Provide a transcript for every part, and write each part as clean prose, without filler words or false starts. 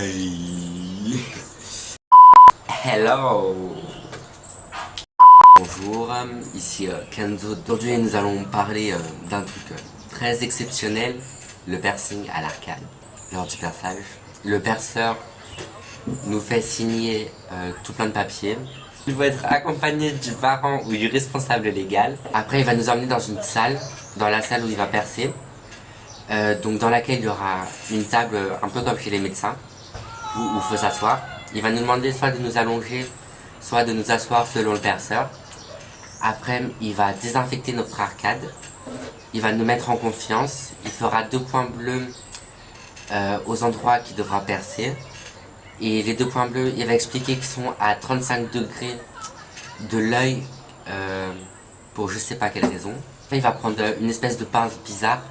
Bye. Hello. Bonjour, ici Kenzo. Aujourd'hui nous allons parler d'un truc très exceptionnel, le piercing à l'arcade. Lors du perçage, le perceur nous fait signer tout plein de papiers. Il va être accompagné du parent ou du responsable légal. Après il va nous emmener dans une salle, dans la salle où il va percer. Donc dans laquelle il y aura une table un peu comme chez les médecins, où il faut s'asseoir. Il va nous demander soit de nous allonger, soit de nous asseoir selon le perceur. Après, il va désinfecter notre arcade. Il va nous mettre en confiance. Il fera 2 points bleus aux endroits qu'il devra percer. Et les 2 points bleus, il va expliquer qu'ils sont à 35 degrés de l'œil pour je sais pas quelle raison. Après, il va prendre une espèce de pince bizarre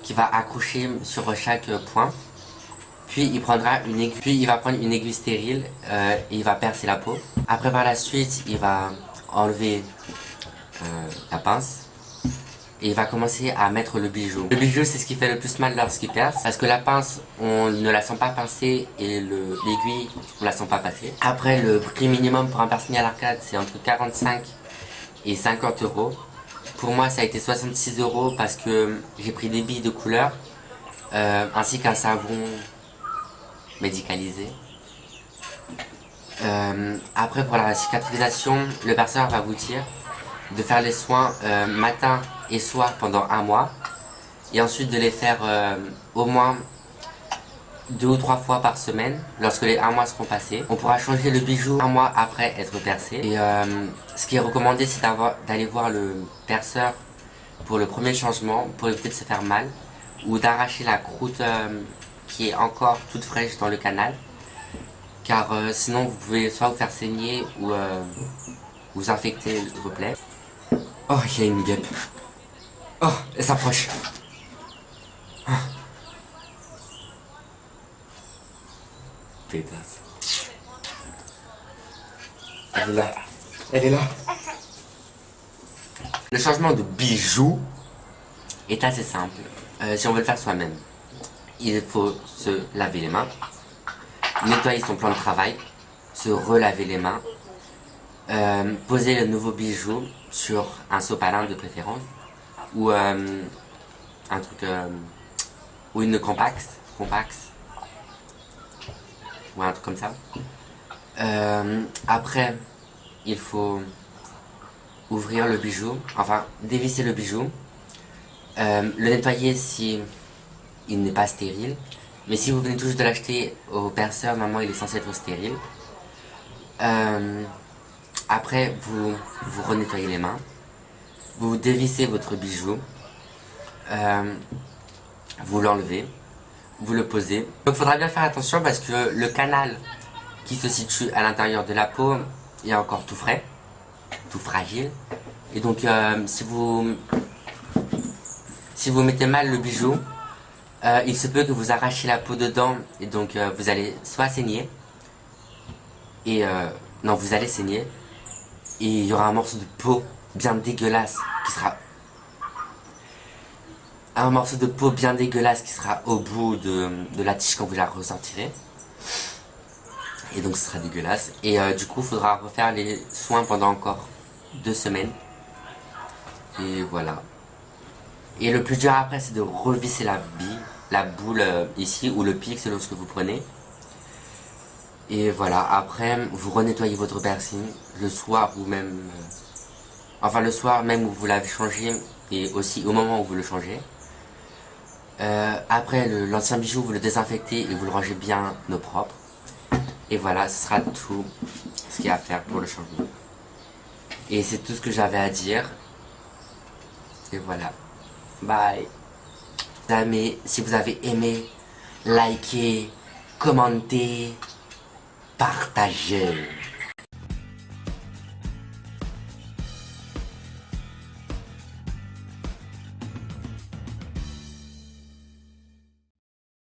qui va accrocher sur chaque point. Puis il prendra une aiguille, puis il va prendre une aiguille stérile et il va percer la peau. Après par la suite, il va enlever la pince et il va commencer à mettre le bijou. Le bijou, c'est ce qui fait le plus mal lorsqu'il perce, parce que la pince, on ne la sent pas pincer et l'aiguille, on la sent pas passer. Après, le prix minimum pour un piercing à l'arcade, c'est entre 45 et 50 euros. Pour moi, ça a été 66 euros parce que j'ai pris des billes de couleur ainsi qu'un savon médicalisé. Après, pour la cicatrisation, le perceur va vous dire de faire les soins matin et soir pendant 1 mois et ensuite de les faire au moins 2 ou 3 fois par semaine lorsque les 1 mois seront passés. On pourra changer le bijou 1 mois après être percé. Et ce qui est recommandé, c'est d'aller voir le perceur pour le premier changement pour éviter de se faire mal ou d'arracher la croûte qui est encore toute fraîche dans le canal, car sinon vous pouvez soit vous faire saigner ou vous infecter votre plaie. Oh, il y a une guêpe. Oh, elle s'approche. Oh. Pétasse. Elle est là. Elle est là. Le changement de bijou est assez simple. Si on veut le faire soi-même, il faut se laver les mains, nettoyer son plan de travail, se relaver les mains, poser le nouveau bijou sur un sopalin de préférence, ou un truc, ou une compax, ou un truc comme ça. Après, il faut ouvrir le bijou, enfin dévisser le bijou, le nettoyer si il n'est pas stérile, mais si vous venez tout juste de l'acheter au perceur, normalement il est censé être stérile. Après, vous renettoyez les mains, vous dévissez votre bijou, vous l'enlevez, vous le posez. Donc il faudra bien faire attention parce que le canal qui se situe à l'intérieur de la peau est encore tout frais, tout fragile. Et donc si vous mettez mal le bijou, il se peut que vous arrachiez la peau dedans et donc vous allez soit saigner, et non, vous allez saigner, et il y aura un morceau de peau bien dégueulasse qui sera au bout de la tige quand vous la ressortirez. Et donc ce sera dégueulasse. Et du coup il faudra refaire les soins pendant encore 2 semaines. Et voilà. Et le plus dur après, c'est de revisser la boule ici, ou le pic selon ce que vous prenez. Et voilà, après vous renettoyez votre piercing le soir ou même enfin le soir même où vous l'avez changé, et aussi au moment où vous le changez. Après l'ancien bijou, vous le désinfectez et vous le rangez bien au propre. Et voilà, ce sera tout ce qu'il y a à faire pour le changement. Et c'est tout ce que j'avais à dire. Et voilà. Bye. Si vous avez aimé, likez, commentez, partagez.